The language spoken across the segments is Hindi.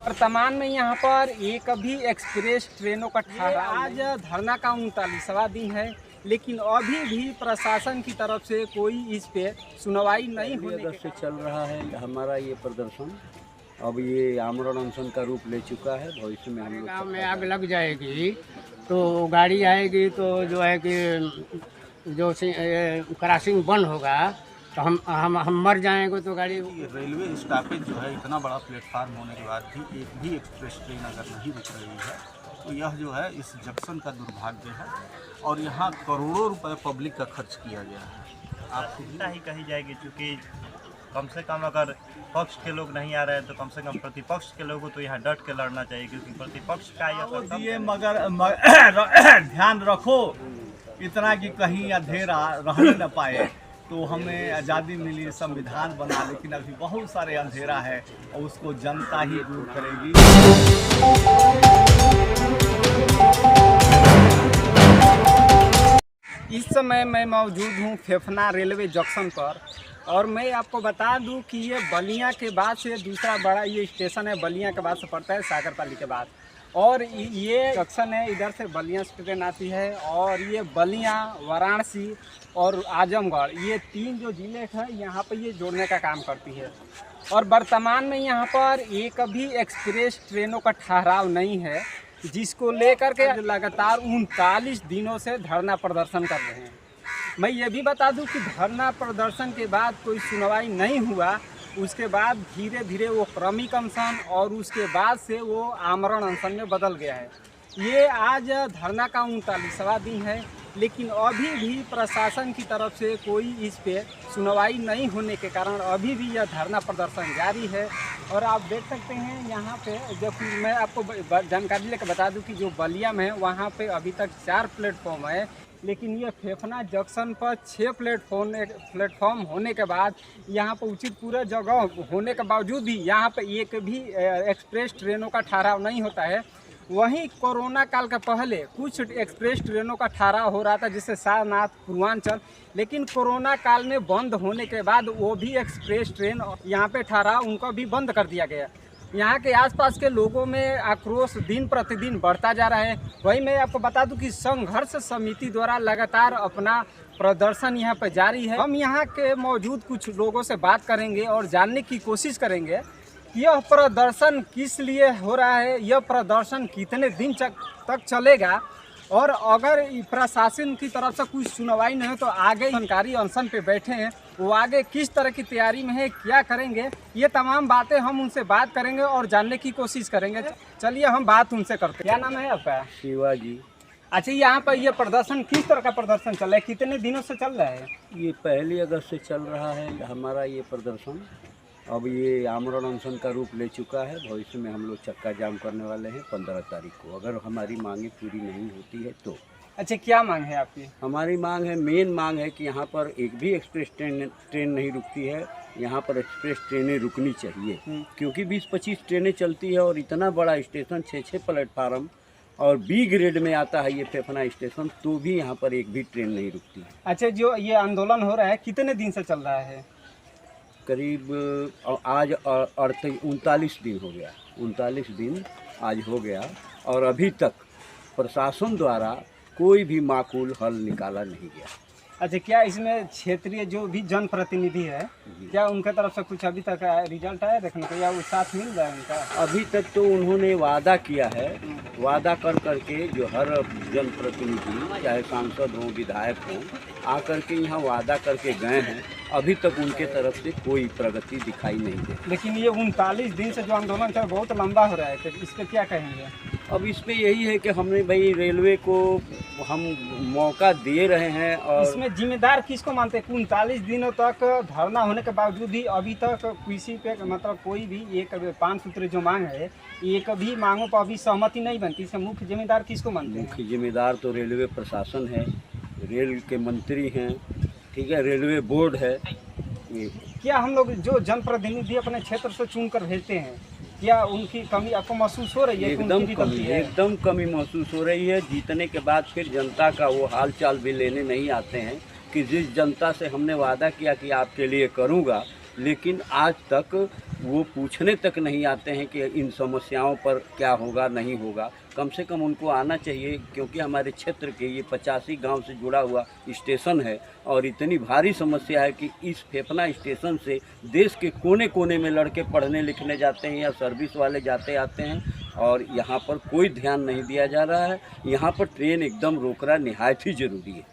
वर्तमान में यहाँ पर एक भी एक्सप्रेस ट्रेनों का ठहराव आज धरना का 39वां दिन है, लेकिन अभी भी प्रशासन की तरफ से कोई इस पे सुनवाई नहीं होने से चल रहा है हमारा ये प्रदर्शन। अब ये आमरण अनशन का रूप ले चुका है। भविष्य में हम लोग गाँव में आग लग जाएगी तो गाड़ी आएगी तो जो है कि जो क्रॉसिंग बंद होगा तो हम मर जाएंगे तो गाड़ी। रेलवे स्टॉपेज जो है इतना बड़ा प्लेटफार्म होने के बाद भी एक भी एक्सप्रेस ट्रेन अगर नहीं रुक रही है तो यह जो है इस जंक्शन का दुर्भाग्य है और यहाँ करोड़ों रुपए पब्लिक का खर्च किया गया है। आपको ही कही जाएगी, क्योंकि कम से कम अगर पक्ष के लोग नहीं आ रहे हैं तो कम से कम प्रतिपक्ष के लोगों को तो यहाँ डट के लड़ना चाहिए, क्योंकि प्रतिपक्ष का ये मगर ध्यान रखो इतना कि कहीं अंधेरा रह न पाए। तो हमें आज़ादी मिली, संविधान बना, लेकिन अभी बहुत सारे अंधेरा है और उसको जनता ही दूर करेगी। इस समय मैं मौजूद हूँ फेफना रेलवे जंक्शन पर और मैं आपको बता दूं कि ये बलिया के बाद से दूसरा बड़ा ये स्टेशन है। बलिया के बाद से पड़ता है सागरपाली के बाद, और ये जंक्शन है। इधर से बलिया से ट्रेन आती है और ये बलिया, वाराणसी और आजमगढ़ ये तीन जो ज़िले हैं यहाँ पर ये जोड़ने का काम करती है। और वर्तमान में यहाँ पर एक भी एक्सप्रेस ट्रेनों का ठहराव नहीं है, जिसको लेकर के लगातार 39 दिनों से धरना प्रदर्शन कर रहे हैं। मैं ये भी बता दूं कि धरना प्रदर्शन के बाद कोई सुनवाई नहीं हुआ। उसके बाद धीरे धीरे वो क्रमिक अनशन और उसके बाद से वो आमरण अनशन में बदल गया है। ये आज धरना का 39वां दिन है, लेकिन अभी भी प्रशासन की तरफ से कोई इस पे सुनवाई नहीं होने के कारण अभी भी यह धरना प्रदर्शन जारी है। और आप देख सकते हैं यहाँ पे, जब मैं आपको जानकारी लेकर बता दूं कि जो बलिया में है वहाँ पे अभी तक 4 प्लेटफॉर्म है, लेकिन ये फेफना जंक्शन पर 6 प्लेटफॉर्म होने के बाद यहाँ पर उचित पूरा जगह होने के बावजूद भी यहाँ पे एक भी एक्सप्रेस ट्रेनों का ठहराव नहीं होता है। वहीं कोरोना काल के पहले कुछ एक्सप्रेस ट्रेनों का ठहराव हो रहा था, जैसे सारनाथ, पूर्वांचल, लेकिन कोरोना काल में बंद होने के बाद वो भी एक्सप्रेस ट्रेन यहाँ पे ठहराव उनका भी बंद कर दिया गया। यहाँ के आसपास के लोगों में आक्रोश दिन प्रतिदिन बढ़ता जा रहा है। वहीं मैं आपको बता दूं कि संघर्ष समिति द्वारा लगातार अपना प्रदर्शन यहाँ पर जारी है। हम यहाँ के मौजूद कुछ लोगों से बात करेंगे और जानने की कोशिश करेंगे यह प्रदर्शन किस लिए हो रहा है, यह प्रदर्शन कितने दिन तक चलेगा, और अगर प्रशासन की तरफ से कुछ सुनवाई नहीं हो तो आगे सरकारी अनशन पे बैठे हैं, वो आगे किस तरह की तैयारी में है, क्या करेंगे, ये तमाम बातें हम उनसे बात करेंगे और जानने की कोशिश करेंगे। चलिए हम बात उनसे करते हैं। क्या नाम है आपका? शिवाजी। अच्छा, यहाँ पर ये प्रदर्शन किस तरह का प्रदर्शन चल रहा है, कितने दिनों से चल रहा है? ये 1 अगस्त से चल रहा है हमारा ये प्रदर्शन। अब ये आमरण अनशन का रूप ले चुका है। भविष्य में हम लोग चक्का जाम करने वाले हैं 15 तारीख को, अगर हमारी मांगें पूरी नहीं होती है तो। अच्छा, क्या मांग है आपकी? हमारी मांग है, मेन मांग है कि यहाँ पर एक भी एक्सप्रेस ट्रेन नहीं रुकती है। यहाँ पर एक्सप्रेस ट्रेनें रुकनी चाहिए, क्योंकि 20-25 ट्रेनें चलती है और इतना बड़ा स्टेशन, 6 प्लेटफार्म, और बी ग्रेड में आता है ये फेफना स्टेशन, तो भी यहाँ पर एक भी ट्रेन नहीं रुकती है। अच्छा, जो ये आंदोलन हो रहा है कितने दिन से चल रहा है? करीब आज 39 दिन हो गया। 39 दिन आज हो गया और अभी तक प्रशासन द्वारा कोई भी माकूल हल निकाला नहीं गया। अच्छा, क्या इसमें क्षेत्रीय जो भी जनप्रतिनिधि है, क्या उनके तरफ से कुछ अभी तक रिजल्ट आया देखने को, या वो साथ मिल रहा है उनका? अभी तक तो उन्होंने वादा किया है, वादा कर करके जो हर जनप्रतिनिधि, चाहे सांसद हों, विधायक हों, आकर के यहाँ वादा करके गए हैं। अभी तक उनके तरफ से कोई प्रगति दिखाई नहीं दे। लेकिन ये 39 दिन से जो आंदोलन चल बहुत लंबा हो रहा है, तो इस पर क्या कहेंगे? अब इस पे यही है कि हमने भाई रेलवे को हम मौका दे रहे हैं। और इसमें जिम्मेदार किसको मानते हैं? 39 दिनों तक धरना होने के बावजूद भी अभी तक किसी पे, मतलब कोई भी एक 5 सूत्र जो मांग है, एक भी मांगों पर अभी सहमति नहीं बनती। इसमें मुख्य जिम्मेदार किसको मानते हैं? मुख्य जिम्मेदार तो रेलवे प्रशासन है, रेल के मंत्री हैं, ठीक है, रेलवे बोर्ड है। क्या हम लोग जो जनप्रतिनिधि अपने क्षेत्र से चुन कर भेजते हैं, क्या उनकी कमी आपको महसूस हो रही है? एकदम कमी महसूस हो रही है। जीतने के बाद फिर जनता का वो हाल चाल भी लेने नहीं आते हैं कि जिस जनता से हमने वादा किया कि आपके लिए करूँगा, लेकिन आज तक वो पूछने तक नहीं आते हैं कि इन समस्याओं पर क्या होगा नहीं होगा। कम से कम उनको आना चाहिए, क्योंकि हमारे क्षेत्र के ये 85 गांव से जुड़ा हुआ स्टेशन है और इतनी भारी समस्या है कि इस फेफना स्टेशन से देश के कोने कोने में लड़के पढ़ने लिखने जाते हैं या सर्विस वाले जाते आते हैं और यहाँ पर कोई ध्यान नहीं दिया जा रहा है। यहाँ पर ट्रेन एकदम रोकना निहायत ही ज़रूरी है।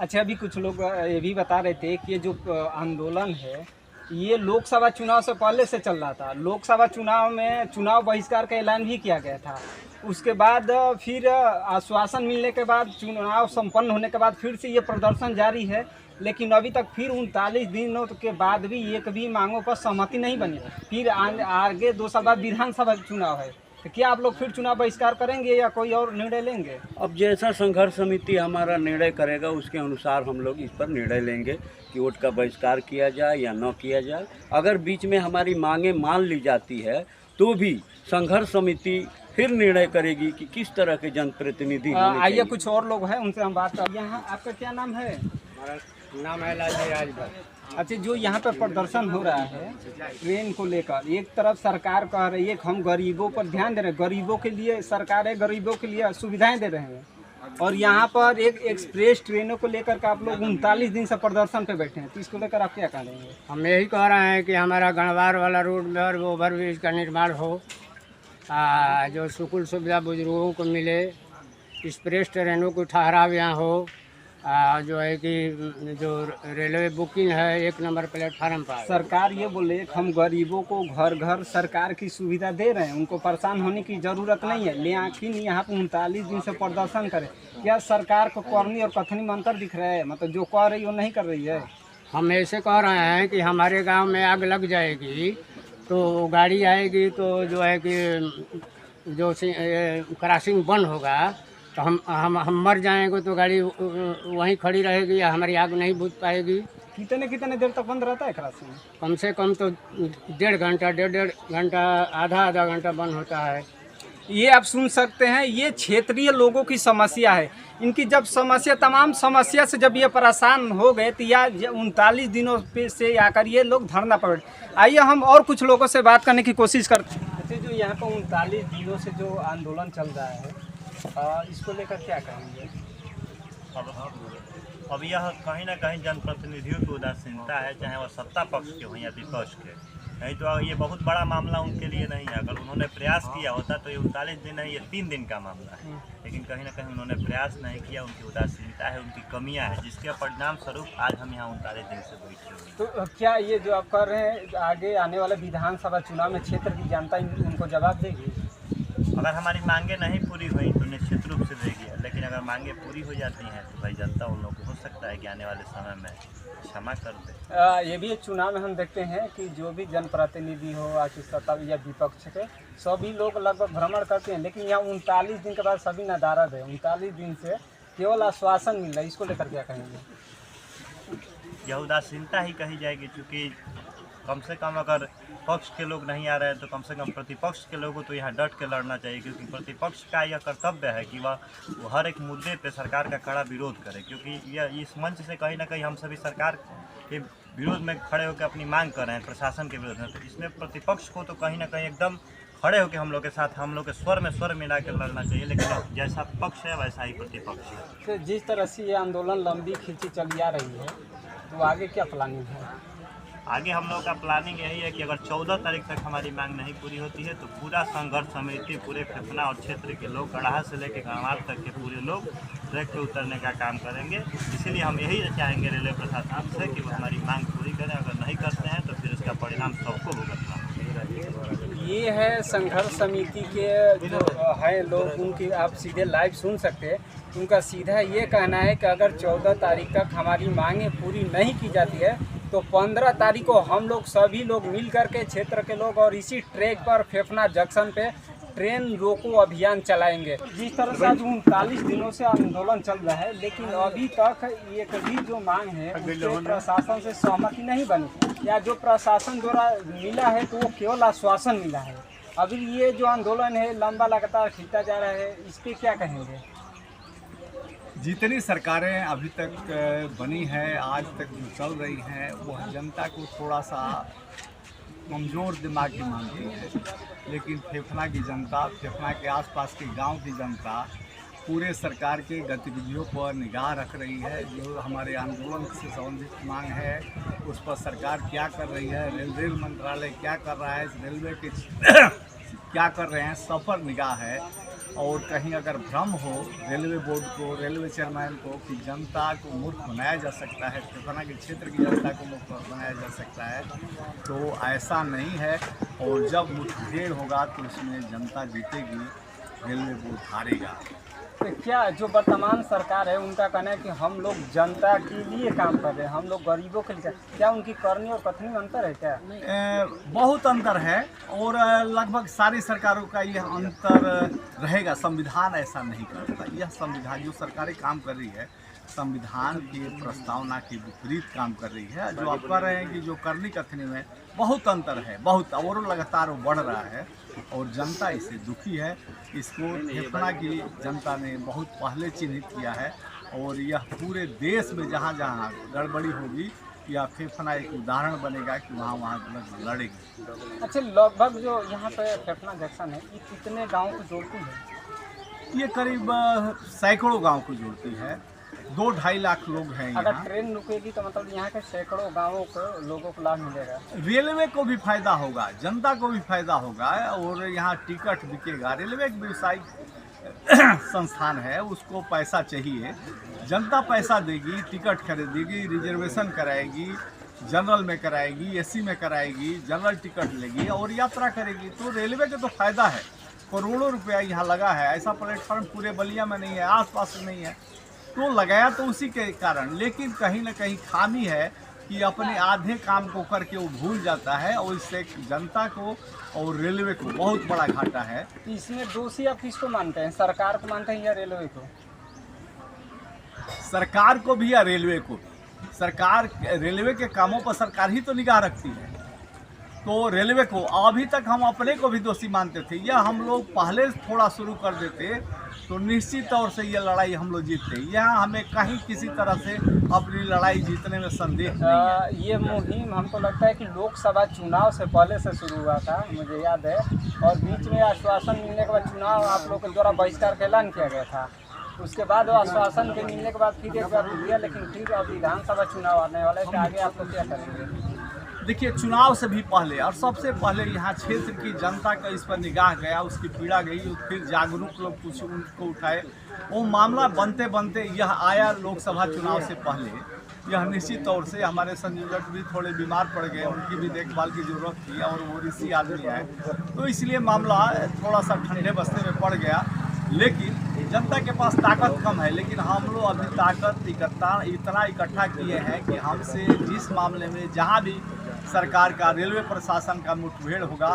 अच्छा, अभी कुछ लोग ये भी बता रहे थे कि ये जो आंदोलन है ये लोकसभा चुनाव से पहले से चल रहा था। लोकसभा चुनाव में चुनाव बहिष्कार का ऐलान भी किया गया था। उसके बाद फिर आश्वासन मिलने के बाद, चुनाव संपन्न होने के बाद फिर से ये प्रदर्शन जारी है, लेकिन अभी तक फिर 39 दिनों के बाद भी एक भी मांगों पर सहमति नहीं बनी। फिर आगे 2 साल बाद विधानसभा चुनाव है, तो क्या आप लोग फिर चुनाव बहिष्कार करेंगे या कोई और निर्णय लेंगे? अब जैसा संघर्ष समिति हमारा निर्णय करेगा उसके अनुसार हम लोग इस पर निर्णय लेंगे कि वोट का बहिष्कार किया जाए या न किया जाए। अगर बीच में हमारी मांगें मान ली जाती है तो भी संघर्ष समिति फिर निर्णय करेगी कि किस तरह के जनप्रतिनिधि होने आइए, चाहिए। कुछ और लोग हैं उनसे हम बात कर। यहाँ आपका क्या नाम है? हमारा नाम है लाजी राजभर। अच्छा, जो यहाँ पर प्रदर्शन हो रहा है ट्रेन को लेकर, एक तरफ सरकार कह रही है कि हम गरीबों पर ध्यान दे रहे हैं, गरीबों के लिए सरकार है, गरीबों के लिए सुविधाएं दे रहे हैं, और यहाँ पर एक एक्सप्रेस ट्रेनों को लेकर के आप लोग 39 दिन से प्रदर्शन पे बैठे हैं, तो इसको लेकर आप क्या कहेंगे? हम यही कह रहे हैं कि हमारा गणवार वाला रोड में और वो ओवरब्रिज का निर्माण हो, जो सुकुल सुविधा बुजुर्गों को मिले, एक्सप्रेस ट्रेनों को ठहराव यहाँ हो, जो है कि जो रेलवे बुकिंग है 1 नंबर प्लेटफार्म पर। सरकार ये बोले कि हम गरीबों को घर घर सरकार की सुविधा दे रहे हैं, उनको परेशान होने की ज़रूरत नहीं है, लेकिन यहाँ पर 39 दिन से प्रदर्शन करें। क्या सरकार को करनी और कथनी में अंतर दिख रहा है? मतलब जो कह रही है वो नहीं कर रही है। हम ऐसे कह रहे हैं कि हमारे गांव में आग लग जाएगी तो गाड़ी आएगी, तो जो है कि जो क्रॉसिंग बंद होगा तो हम मर जाएंगे, तो गाड़ी वहीं खड़ी रहेगी या हमारी आग नहीं बुझ पाएगी। कितने देर तक बंद रहता है क्रॉसिंग? कम से कम तो 1.5 घंटा, 1.5 घंटा, आधा घंटा बंद होता है। ये आप सुन सकते हैं, ये क्षेत्रीय लोगों की समस्या है। इनकी जब समस्या, तमाम समस्या से जब ये परेशान हो गए तो या 39 दिनों पे से आकर ये लोग धरना पकड़। आइए हम और कुछ लोगों से बात करने की कोशिश करते हैं। अच्छा, जो यहाँ पर 39 दिनों से जो आंदोलन चल रहा है, इसको लेकर क्या कहेंगे? अब यह कहीं ना कहीं जनप्रतिनिधियों की उदासीनता है, चाहे वह सत्ता पक्ष के हों या विपक्ष के। नहीं तो ये बहुत बड़ा मामला उनके लिए नहीं है। अगर उन्होंने प्रयास किया होता तो ये 39 दिन नहीं, ये 3 दिन का मामला है, लेकिन कहीं ना कहीं उन्होंने प्रयास नहीं किया। उनकी उदासीनता है, उनकी कमियां हैं, जिसके परिणाम स्वरूप आज हम यहाँ 39 दिन से बैठे हुए हैं। तो क्या ये जो आप कर रहे हैं, आगे आने वाले विधानसभा चुनाव में क्षेत्र की जनता उनको जवाब देगी? अगर हमारी मांगें नहीं पूरी हुई तो निश्चित रूप से देगी, लेकिन अगर मांगें पूरी हो जाती हैं तो भाई जनता उन लोगों को हो सकता है कि आने वाले समय में क्षमा कर दे। ये भी एक चुनाव में हम देखते हैं कि जो भी जनप्रतिनिधि हो, आज सत्ता या विपक्ष के, सभी लोग लगभग भ्रमण करते हैं, लेकिन यहाँ 39 दिन के बाद सभी नदारद है। 39 दिन से केवल आश्वासन मिल रहा है, इसको लेकर क्या कहेंगे? यह उदासीनता ही कही जाएगी, क्योंकि कम से कम अगर पक्ष के लोग नहीं आ रहे हैं तो कम से कम प्रतिपक्ष के लोगों को तो यहाँ डट के लड़ना चाहिए, क्योंकि प्रतिपक्ष का यह कर्तव्य है कि वह हर एक मुद्दे पे सरकार का कड़ा विरोध करे, क्योंकि यह इस मंच से कहीं ना कहीं हम सभी सरकार के विरोध में खड़े होकर अपनी मांग कर रहे हैं, प्रशासन के विरोध में। तो इसमें प्रतिपक्ष को तो कहीं ना कहीं एकदम खड़े होकर हम लोग के साथ, हम लोग के स्वर में स्वर मिला कर लड़ना चाहिए, लेकिन जैसा पक्ष है वैसा ही प्रतिपक्ष है। तो जिस तरह से ये आंदोलन लंबी खींची चली आ रही है, तो आगे क्या प्लानिंग है? आगे हम लोग का प्लानिंग यही है कि अगर 14 तारीख तक हमारी मांग नहीं पूरी होती है तो पूरा संघर्ष समिति, पूरे फेफना और क्षेत्र के लोग, गढ़ा से लेकर गणवार तक के पूरे लोग ट्रैक पे उतरने का काम करेंगे। इसीलिए हम यही चाहेंगे रेलवे प्रशासन से कि वो हमारी मांग पूरी करें। अगर नहीं करते हैं तो फिर इसका परिणाम सबको भुगतना है। ये है संघर्ष समिति के जो है लोग, उनकी आप सीधे लाइव सुन सकते हैं। उनका सीधा ये कहना है कि अगर 14 तारीख तक हमारी मांगें पूरी नहीं की जाती है तो 15 तारीख को हम लोग सभी लोग मिल करके, क्षेत्र के लोग, और इसी ट्रैक पर फेफना जंक्शन पे ट्रेन रोको अभियान चलाएंगे। जिस तरह से आज 39 दिनों से आंदोलन चल रहा है, लेकिन अभी तक एक भी जो मांग है उससे प्रशासन से सहमति नहीं बनी, या जो प्रशासन द्वारा मिला है तो वो केवल आश्वासन मिला है। अभी ये जो आंदोलन है लंबा लगातार खींचा जा रहा है, इस पर क्या कहेंगे? जितनी सरकारें अभी तक बनी हैं, आज तक जो चल रही हैं, वो जनता को थोड़ा सा कमज़ोर दिमाग की मानती है, लेकिन फेफना की जनता, फेफना के आसपास के गांव की जनता पूरे सरकार के गतिविधियों पर निगाह रख रही है। जो हमारे आंदोलन से संबंधित मांग है उस पर सरकार क्या कर रही है, रेल मंत्रालय क्या कर रहा है, रेलवे के क्या कर रहे हैं, सब पर निगाह है। और कहीं अगर भ्रम हो रेलवे बोर्ड को, रेलवे चेयरमैन को कि जनता को मूर्ख बनाया जा सकता है, फेफना के क्षेत्र की जनता को मूर्ख बनाया जा सकता है, तो ऐसा नहीं है। और जब मुठभेड़ होगा तो उसमें जनता जीतेगी, रेलवे बोर्ड हारेगा। तो क्या जो वर्तमान सरकार है उनका कहना है कि हम लोग जनता के लिए काम कर रहे हैं, हम लोग गरीबों के लिए, क्या उनकी करनी और कथनी में अंतर है क्या? बहुत अंतर है और लगभग सारी सरकारों का यह अंतर रहेगा। संविधान ऐसा नहीं करता। यह संविधान, जो सरकारें काम कर रही है संविधान की प्रस्तावना के विपरीत काम कर रही है। जो आप कह रहे हैं कि जो करनी कथनी में बहुत अंतर है, बहुत, और लगातार वो बढ़ रहा है और जनता इससे दुखी है। इसको फेफना की जनता ने बहुत पहले चिन्हित किया है और यह पूरे देश में जहाँ जहाँ गड़बड़ी होगी या फेफना एक उदाहरण बनेगा कि वहाँ लड़ेगी। अच्छा, लगभग जो यहाँ पे फेफना जंक्शन है ये कितने गाँव को जोड़ती है? ये करीब सैकड़ों गांव को जोड़ती है। 2-2.5 लाख लोग हैं अगर यहाँ। ट्रेन रुकेगी तो मतलब यहाँ के सैकड़ों गाँवों को लोगों को लाभ मिलेगा। रेलवे को भी फायदा होगा, जनता को भी फायदा होगा और यहाँ टिकट बिकेगा। रेलवे एक व्यवसायिक संस्थान है, उसको पैसा चाहिए, जनता पैसा देगी, टिकट खरीदेगी, रिजर्वेशन कराएगी, जनरल में कराएगी, एसी में कराएगी, जनरल टिकट लेगी और यात्रा करेगी। तो रेलवे का तो फायदा है, करोड़ों रुपया यहाँ लगा है। ऐसा प्लेटफॉर्म पूरे बलिया में नहीं है, आसपास में नहीं है, तो लगाया तो उसी के कारण। लेकिन कहीं ना कहीं खामी है कि अपने आधे काम को करके वो भूल जाता है और इससे जनता को और रेलवे को बहुत बड़ा घाटा है। इसमें दोषी आप किसको मानते हैं, सरकार को मानते हैं या रेलवे को? सरकार को भी या रेलवे को भी। सरकार, रेलवे के कामों पर सरकार ही तो निगाह रखती है, तो रेलवे को अभी तक हम अपने को भी दोषी मानते थे। यह हम लोग पहले थोड़ा शुरू कर देते तो निश्चित तौर से ये लड़ाई हम लोग जीतते। यहाँ हमें कहीं किसी तरह से अपनी लड़ाई जीतने में संदेह नहीं है। ये मुहिम हमको लगता है कि लोकसभा चुनाव से पहले से शुरू हुआ था, मुझे याद है, और बीच में आश्वासन मिलने के बाद चुनाव आप लोग के द्वारा बहिष्कार का ऐलान किया गया था। उसके बाद वो आश्वासन के मिलने के बाद फिर एक बार दिया, लेकिन फिर अब विधानसभा चुनाव आने वाला है, तो आगे आप लोग क्या करेंगे? देखिए, चुनाव से भी पहले और सबसे पहले यहाँ क्षेत्र की जनता का इस पर निगाह गया, उसकी पीड़ा गई, फिर जागरूक लोग कुछ उनको उठाए, वो मामला बनते बनते यह आया लोकसभा चुनाव से पहले। यह निश्चित तौर से हमारे संयोजक भी थोड़े बीमार पड़ गए, उनकी भी देखभाल की ज़रूरत थी और वो ऋषि आदमी आए, तो इसलिए मामला थोड़ा सा ठंडे बस्ते में पड़ गया। लेकिन जनता के पास ताकत कम है, लेकिन हम लोग अभी ताकत इतना इकट्ठा किए हैं कि हमसे जिस मामले में जहाँ भी सरकार का, रेलवे प्रशासन का मुठभेड़ होगा,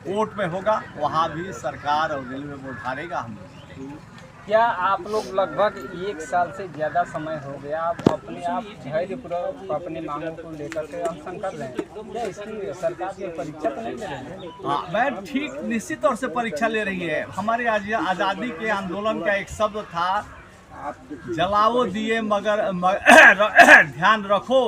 कोर्ट में होगा, वहाँ भी सरकार और रेलवे बोर्ड हारेगा। हम क्या आप लोग लगभग 1 साल से ज़्यादा समय हो गया आप अपने आप धैर्यपूर्वक अपने मांगों को लेकर के अनशन कर रहे हैं, क्या इसकी सरकार की परीक्षा तो नहीं ले रही है? हाँ, मैं ठीक निश्चित तौर से परीक्षा ले रही है। हमारे आज़ादी के आंदोलन का एक शब्द था, जलाओ दिए मगर ध्यान रखो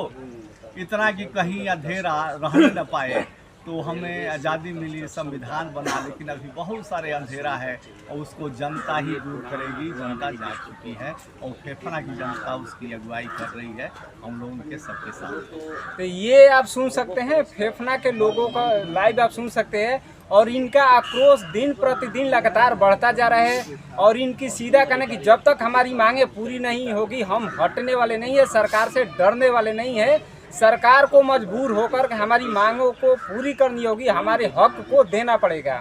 इतना कि कहीं अंधेरा रहने न पाए। तो हमें आज़ादी मिली, संविधान बना, लेकिन अभी बहुत सारे अंधेरा है और उसको जनता ही दूर करेगी। जनता जा चुकी है और फेफना की जनता उसकी अगुवाई कर रही है, हम लोग उनके सबके साथ। तो ये आप सुन सकते हैं, फेफना के लोगों का लाइव आप सुन सकते हैं और इनका आक्रोश दिन प्रतिदिन लगातार बढ़ता जा रहा है और इनकी सीधा कहना कि जब तक हमारी मांगे पूरी नहीं होगी हम हटने वाले नहीं है, सरकार से डरने वाले नहीं है। सरकार को मजबूर होकर हमारी मांगों को पूरी करनी होगी, हमारे हक को देना पड़ेगा।